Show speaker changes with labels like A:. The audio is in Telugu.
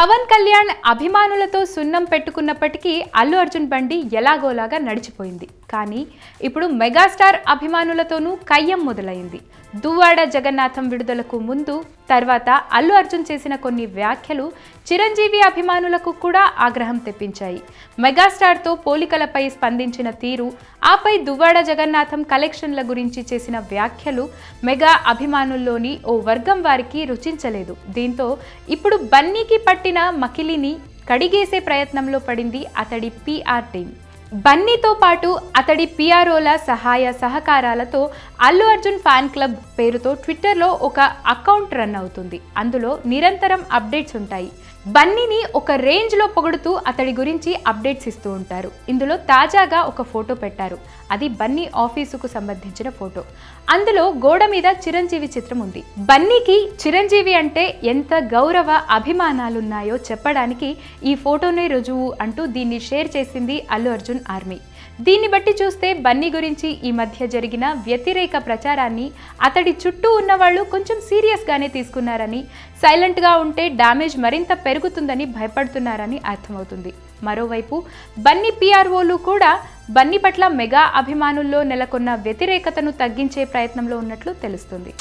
A: పవన్ కళ్యాణ్ అభిమానులతో సున్నం పెట్టుకున్నప్పటికీ అల్లు అర్జున్ బండి ఎలాగోలాగా నడిచిపోయింది. కానీ ఇప్పుడు మెగాస్టార్ అభిమానులతోనూ కయ్యం మొదలైంది. దువ్వాడ జగన్నాథం విడుదలకు ముందు తర్వాత అల్లు అర్జున్ చేసిన కొన్ని వ్యాఖ్యలు చిరంజీవి అభిమానులకు కూడా ఆగ్రహం తెప్పించాయి. మెగాస్టార్తో పోలికలపై స్పందించిన తీరు, ఆపై దువ్వాడ జగన్నాథం కలెక్షన్ల గురించి చేసిన వ్యాఖ్యలు మెగా అభిమానుల్లోని ఓ వర్గం వారికి రుచించలేదు. దీంతో ఇప్పుడు బన్నీకి పట్టిన మకిలిని కడిగేసే ప్రయత్నంలో పడింది అతడి PR టీం. బన్నీతో పాటు అతడి PROల సహాయ సహకారాలతో అల్లు అర్జున్ ఫ్యాన్ క్లబ్ పేరుతో ట్విట్టర్లో ఒక అకౌంట్ రన్ అవుతుంది. అందులో నిరంతరం అప్డేట్స్ ఉంటాయి. బన్నీని ఒక రేంజ్లో పొగుడుతూ అతడి గురించి అప్డేట్స్ ఇస్తూ ఉంటారు. ఇందులో తాజాగా ఒక ఫోటో పెట్టారు. అది బన్నీ ఆఫీసుకు సంబంధించిన ఫోటో. అందులో గోడ మీద చిరంజీవి చిత్రం ఉంది. బన్నీకి చిరంజీవి అంటే ఎంత గౌరవ అభిమానాలున్నాయో చెప్పడానికి ఈ ఫోటోనే రుజువు అంటూ దీన్ని షేర్ చేసింది అల్లు అర్జున్ ఆర్మీ. దీన్ని బట్టి చూస్తే బన్నీ గురించి ఈ మధ్య జరిగిన వ్యతిరేక ప్రచారాన్ని అతడి చుట్టూ ఉన్నవాళ్ళు కొంచెం సీరియస్గానే తీసుకున్నారని, సైలెంట్గా ఉంటే డ్యామేజ్ మరింత పెరుగుతుందని భయపడుతున్నారని అర్థమవుతుంది. మరోవైపు బన్నీ PROలు కూడా బన్నీ పట్ల మెగా అభిమానుల్లో నెలకొన్న వ్యతిరేకతను తగ్గించే ప్రయత్నంలో ఉన్నట్లు తెలుస్తుంది.